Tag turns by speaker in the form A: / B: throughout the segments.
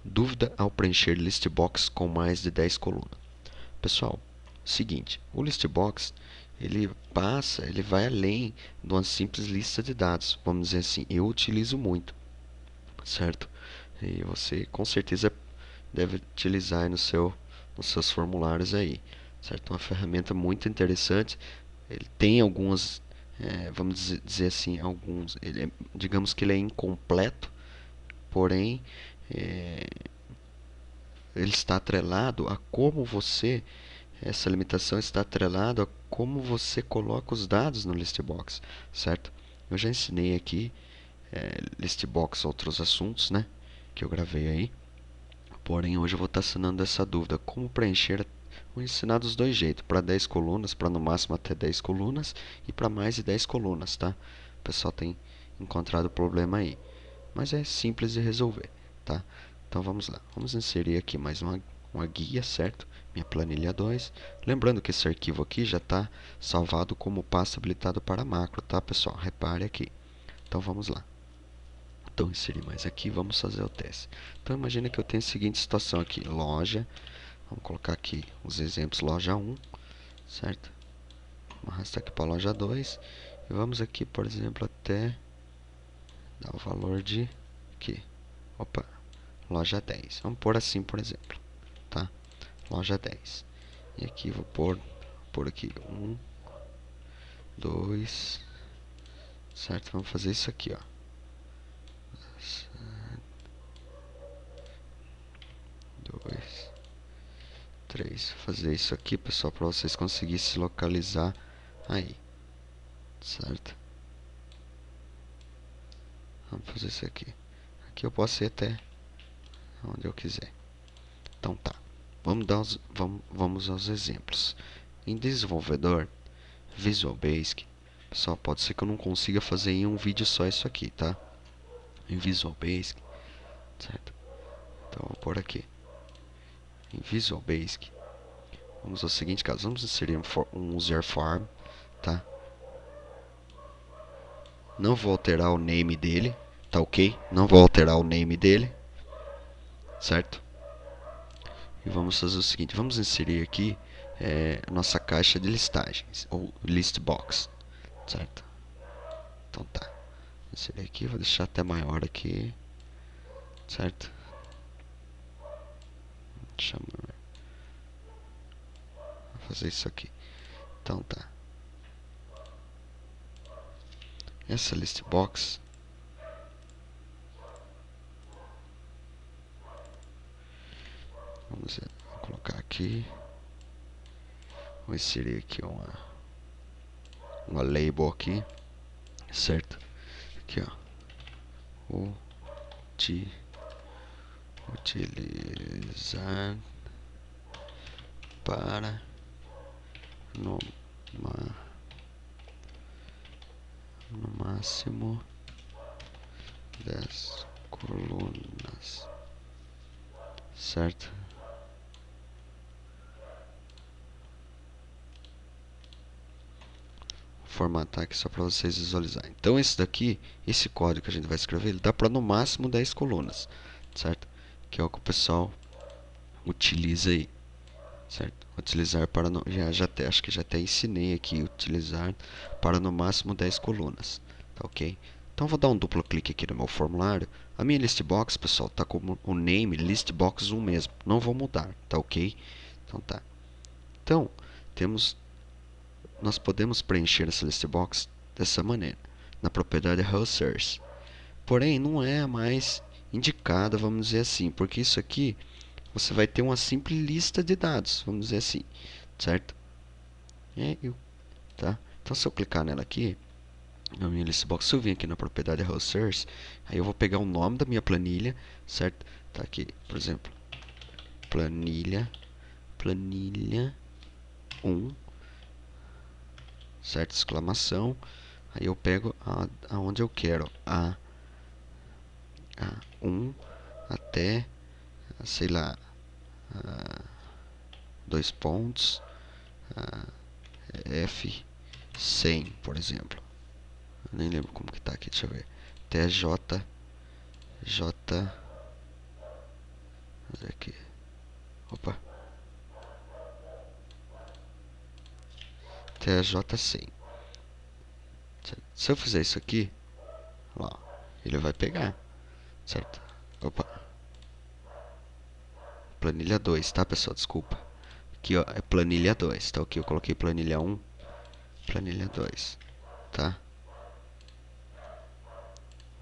A: Dúvida ao preencher list box com mais de 10 colunas. Pessoal, seguinte, o list box ele vai além de uma simples lista de dados. Vamos dizer assim, eu utilizo muito, certo? E você com certeza deve utilizar aí nos seus formulários aí, certo? Uma ferramenta muito interessante. Ele tem algumas, vamos dizer assim, digamos que ele é incompleto, porém é, ele está atrelado a como você, essa limitação está atrelada a como você coloca os dados no listbox, certo? Eu já ensinei aqui listbox outros assuntos, né, que eu gravei aí. Porém, hoje eu vou estar sanando essa dúvida, como preencher. Vou ensinar dos dois jeitos, para 10 colunas, para no máximo até 10 colunas e para mais de 10 colunas, tá? O pessoal tem encontrado o problema aí, mas é simples de resolver, tá? Então vamos lá, vamos inserir aqui mais uma guia, certo? Minha planilha 2. Lembrando que esse arquivo aqui já está salvado como pasta habilitado para macro, tá, pessoal? Repare aqui. Então vamos lá. Então inserir mais aqui, vamos fazer o teste. Então imagina que eu tenho a seguinte situação aqui, loja, vamos colocar aqui os exemplos, loja 1, certo? Vamos arrastar aqui para a loja 2 e vamos aqui, por exemplo, até dar o valor de aqui, opa, loja 10. Vamos pôr assim, por exemplo, tá? Loja 10. E aqui vou pôr aqui 1, 2, certo? Vamos fazer isso aqui, ó. 2, 3. Fazer isso aqui, pessoal, para vocês conseguirem se localizar aí, certo? Vamos fazer isso aqui. Aqui eu posso ir até onde eu quiser. Então tá. Vamos aos exemplos. Em desenvolvedor, Visual Basic, pessoal, pode ser que eu não consiga fazer em um vídeo só isso aqui, tá? Em Visual Basic, certo? Então vou pôr aqui. Em Visual Basic, vamos ao seguinte caso, vamos inserir um user form, tá? Não vou alterar o name dele, tá ok? Não vou alterar o name dele, certo? E vamos fazer o seguinte, vamos inserir aqui a nossa caixa de listagens, ou list box, certo? Então tá, vou inserir aqui, vou deixar até maior aqui, certo? Vou fazer isso aqui. Então tá. Essa list box vou colocar aqui. Vou inserir aqui uma label aqui, certo? Aqui, ó. Utilizar para no máximo 10 colunas, certo? Formatar aqui só para vocês visualizarem. Então esse código que a gente vai escrever, ele dá para no máximo 10 colunas, certo? Que é o que o pessoal utiliza aí, certo? Utilizar para no, acho que já até ensinei aqui, utilizar para no máximo 10 colunas, tá ok? Então vou dar um duplo clique aqui no meu formulário. A minha listbox, pessoal, tá com o name listbox 1 mesmo, não vou mudar, tá ok? Então tá. Então, nós podemos preencher essa listbox dessa maneira, na propriedade Hosters. Porém, não é a mais indicada, vamos dizer assim, porque isso aqui você vai ter uma simples lista de dados, vamos dizer assim, certo? Tá? Então, se eu clicar nela aqui, na minha listbox, se eu vir aqui na propriedade Hosters, aí eu vou pegar o nome da minha planilha, certo? Tá aqui, por exemplo, planilha 1, certo? Exclamação. Aí eu pego aonde eu quero, a 1 até, sei lá, 2 pontos, F100, por exemplo. Eu nem lembro como que tá aqui, deixa eu ver. Até J até a J100. Certo? Se eu fizer isso aqui, lá, ele vai pegar, certo? Opa, planilha 2, tá, pessoal? Desculpa. Aqui, ó, é planilha 2, tá? Aqui eu coloquei planilha 1, planilha 2, tá?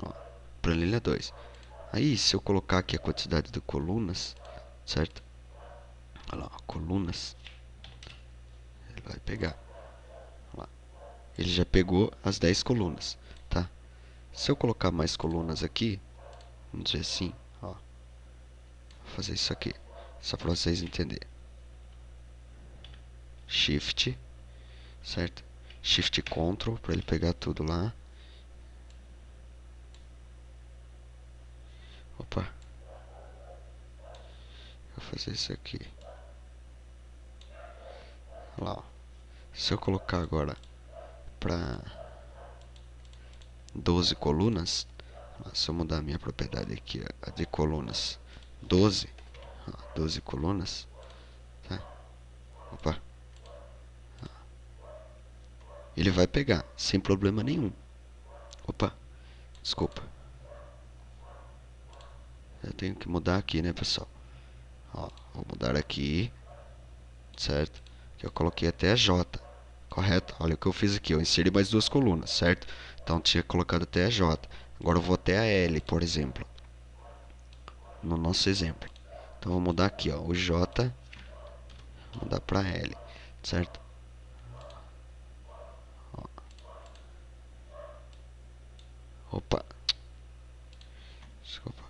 A: Ó, planilha 2. Aí, se eu colocar aqui a quantidade de colunas, certo? Olha lá, ó, colunas, ele vai pegar. Olha lá. Ele já pegou as 10 colunas, tá? Se eu colocar mais colunas aqui, vamos dizer assim, ó, vou fazer isso aqui, só para vocês entenderem. Shift, certo? Shift Ctrl para ele pegar tudo lá. Opa, vou fazer isso aqui. Olha lá, ó. Se eu colocar agora para 12 colunas, ó, se eu mudar a minha propriedade aqui, a de colunas, 12, ó, 12 colunas, tá? Opa, ele vai pegar sem problema nenhum. Opa, desculpa. Eu tenho que mudar aqui, né, pessoal? Ó, vou mudar aqui, certo? Que eu coloquei até a J, correto? Olha o que eu fiz aqui, eu inseri mais duas colunas, certo? Então tinha colocado até a J. Agora eu vou até a L, por exemplo, no nosso exemplo. Então vou mudar aqui, ó, o J, vou mudar para L, certo? Ó. Opa, desculpa.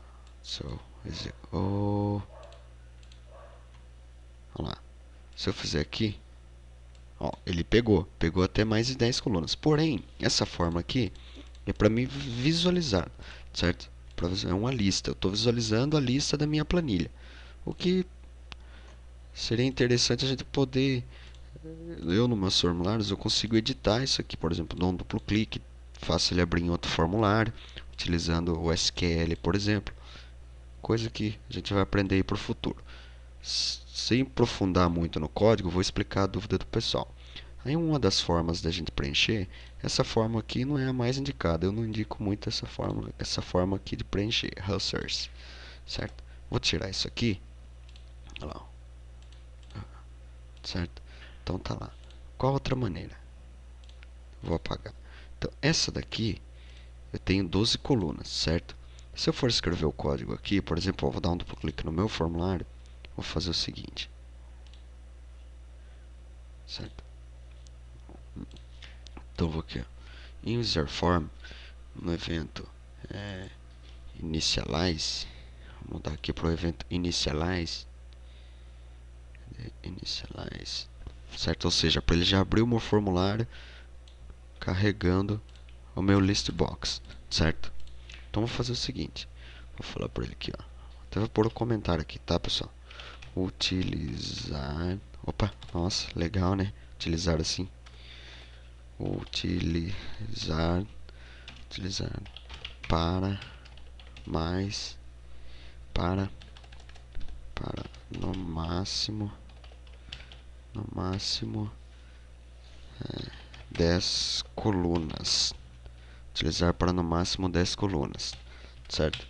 A: Oh. Olha lá. Se eu fizer aqui, ó, ele pegou até mais de 10 colunas. Porém, essa forma aqui é para mim visualizar, certo? É uma lista. Eu estou visualizando a lista da minha planilha. O que seria interessante a gente poder, eu nos meus formulários, eu consigo editar isso aqui, por exemplo, dou um duplo clique, faço ele abrir em outro formulário, utilizando o SQL, por exemplo. Coisa que a gente vai aprender aí para o futuro. Sem aprofundar muito no código, vou explicar a dúvida do pessoal. Aí uma das formas da gente preencher, essa forma aqui não é a mais indicada. Eu não indico muito essa forma aqui de preencher, Husserls, certo? Vou tirar isso aqui, olha lá, certo? Então tá lá. Qual outra maneira? Vou apagar. Então essa daqui eu tenho 12 colunas, certo? Se eu for escrever o código aqui, por exemplo, eu vou dar um duplo clique no meu formulário, vou fazer o seguinte, certo? Então vou aqui, ó, em user form, no evento initialize, vou mudar aqui para o evento initialize, certo? Ou seja, para ele já abrir o meu formulário carregando o meu list box, certo? Então vou fazer o seguinte, vou falar para ele aqui, ó, até vou pôr um comentário aqui, tá, pessoal? Utilizar, opa, nossa, legal, né? Utilizar assim, utilizar para mais, para no máximo 10 colunas. Utilizar para no máximo 10 colunas, certo?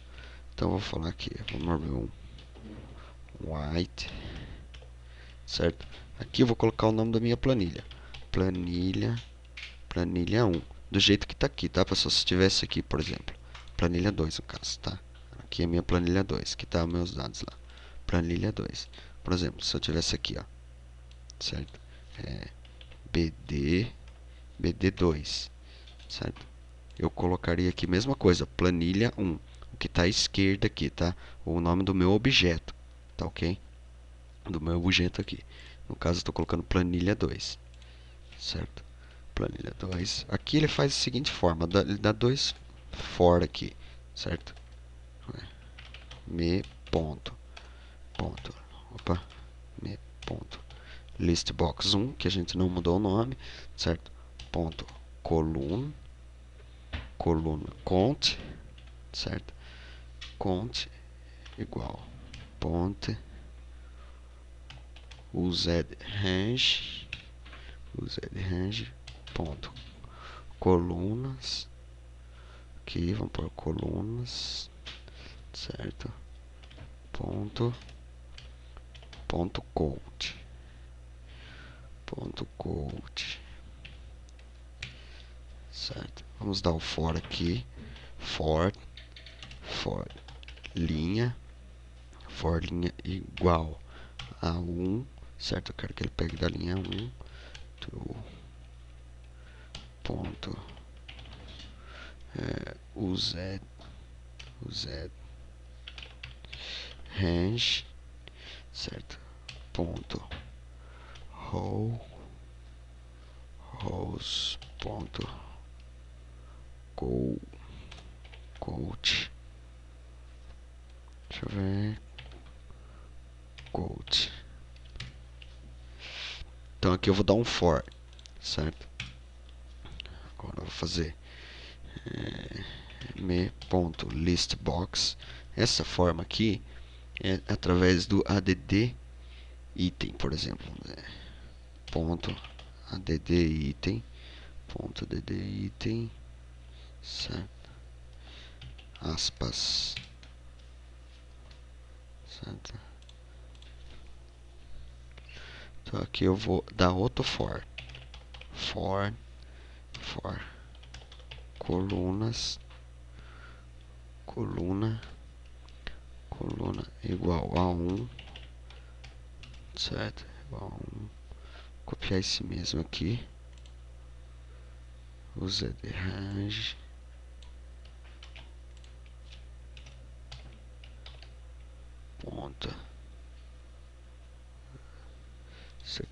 A: Então vou falar aqui, vamos abrir um white, certo? Aqui eu vou colocar o nome da minha planilha, planilha 1, do jeito que está aqui, tá, pessoal? Se tivesse aqui, por exemplo, planilha 2 no caso, tá? Aqui é a minha planilha 2, que tá os meus dados lá, planilha 2. Por exemplo, se eu tivesse aqui, ó, certo? BD2, certo? Eu colocaria aqui mesma coisa, planilha 1, o que está à esquerda aqui, tá? O nome do meu objeto, tá ok? Do meu objeto aqui. No caso, estou colocando planilha 2, certo? Planilha 2. Aqui ele faz da seguinte forma, ele dá dois for aqui, certo? Me ponto, opa, me ponto. Listbox 1, que a gente não mudou o nome, certo? Ponto coluna count, certo? Count igual ponte used range range ponto colunas. Aqui vamos por colunas, certo? Ponto coat, certo? Vamos dar o for aqui, for linha igual a 1, certo? Eu quero que ele pegue da linha 1 to ponto uz range, certo? Ponto rows ponto coat, deixa eu ver, coat. Então aqui eu vou dar um for, certo? Agora eu vou fazer me.listBox. Essa forma aqui é através do add item, por exemplo, ponto add item, certo? Aspas, certo? Então aqui eu vou dar outro for colunas, coluna igual a 1, certo? Igual a 1. Copiar esse mesmo aqui, usa de range, ponto.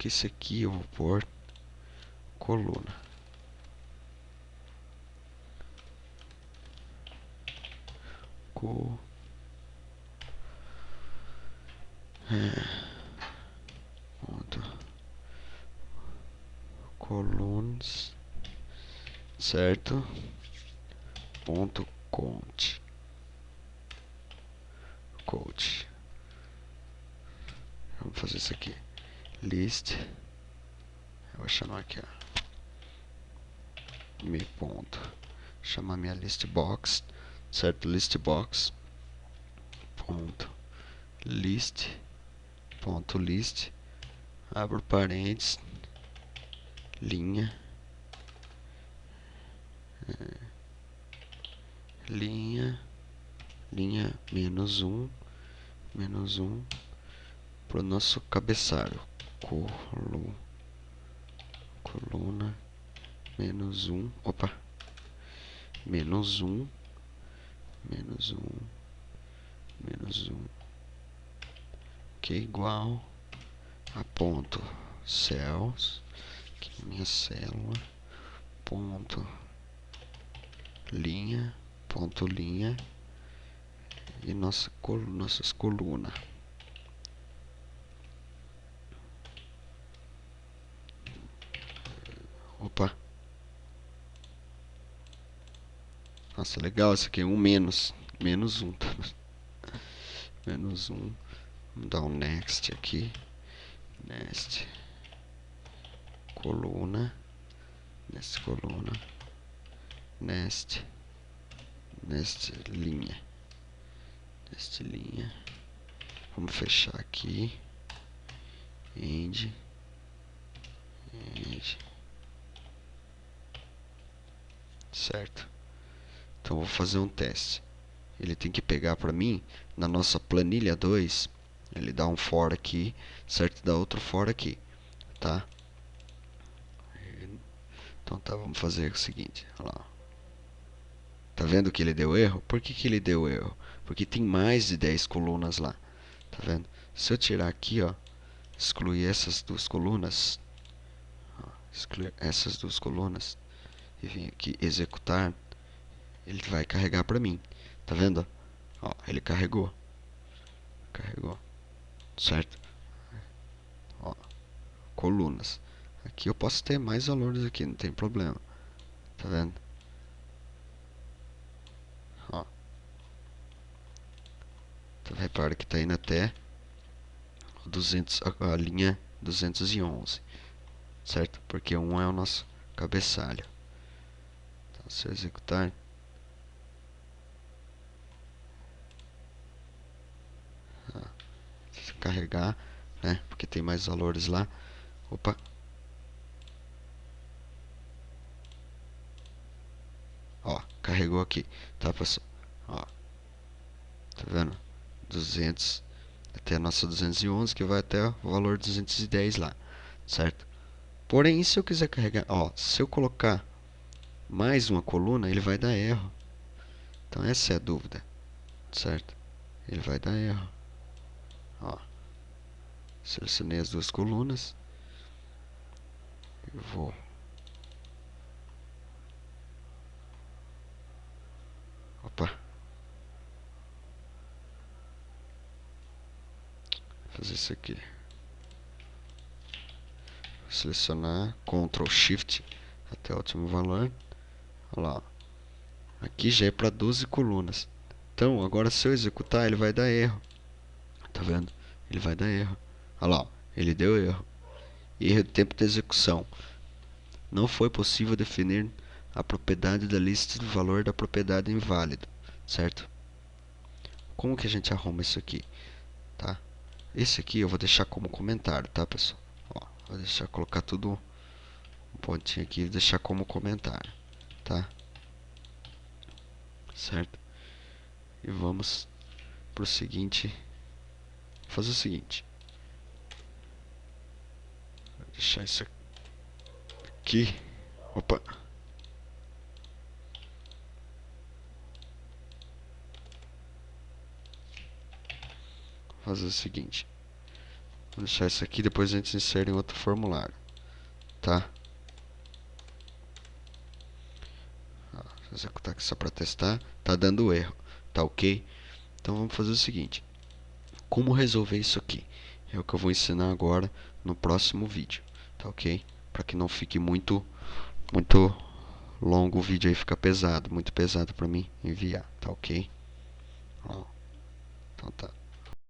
A: Isso aqui eu vou pôr coluna. Ponto. Colunas, certo? Ponto coat. Vamos fazer isso aqui. List. Eu vou chamar aqui, ó. Chamar minha list box, certo? List box. Ponto list. Ponto list. Abro parênteses. Linha. Linha -1 para o nosso cabeçalho, coluna -1, opa, -1 que é igual a ponto cells, que é minha célula, ponto linha e nossas colunas. Opa. Nossa, legal isso aqui. Menos 1, tá? -1. Vamos dar um next aqui. Next. Coluna. Next linha. Vamos fechar aqui. End. Certo? Então vou fazer um teste. Ele tem que pegar para mim na nossa planilha 2. Ele dá um for aqui, certo? Dá outro for aqui, tá? Então tá, vamos fazer o seguinte, olha lá. Tá vendo que ele deu erro? Por que ele deu erro? Porque tem mais de 10 colunas lá. Tá vendo? Se eu tirar aqui, ó, excluir essas duas colunas, e vir aqui executar, ele vai carregar para mim. Tá vendo? Ó, ele carregou, certo? Ó, colunas. Aqui eu posso ter mais valores aqui, não tem problema. Tá vendo? Ó. Então repara que tá indo até 200, a linha 211. certo? Porque 1 é o nosso cabeçalho. Então, se eu executar, se carregar, né? Porque tem mais valores lá. Opa. Ó, carregou aqui, tá, pessoal? Ó, tá vendo? 200 até a nossa 211, que vai até o valor 210 lá, certo? Porém, se eu quiser carregar, ó, se eu colocar mais uma coluna, ele vai dar erro. Então essa é a dúvida, certo? Ele vai dar erro. Ó, selecionei as duas colunas. Eu vou opa, fazer isso aqui. Selecionar Ctrl Shift até o último valor. Olha lá, ó. Aqui já é para 12 colunas. Então agora se eu executar ele vai dar erro. Tá vendo? Ele vai dar erro. Olha lá, ó. Ele deu erro. Erro de tempo de execução. Não foi possível definir a propriedade da lista do valor da propriedade inválido, certo? Como que a gente arruma isso aqui, tá? Esse aqui eu vou deixar como comentário, tá, pessoal? Ó, vou deixar colocar tudo um pontinho aqui e deixar como comentário, tá? Certo? E vamos pro seguinte, fazer o seguinte. Vou deixar isso aqui. Opa. Fazer o seguinte. Vou deixar isso aqui, depois a gente insere em outro formulário, tá? Vou executar aqui só para testar. Tá dando erro, tá ok? Então vamos fazer o seguinte. Como resolver isso aqui? É o que eu vou ensinar agora no próximo vídeo, tá ok? Para que não fique muito longo o vídeo aí, fica pesado, muito pesado para mim enviar, tá ok? Ó, então tá.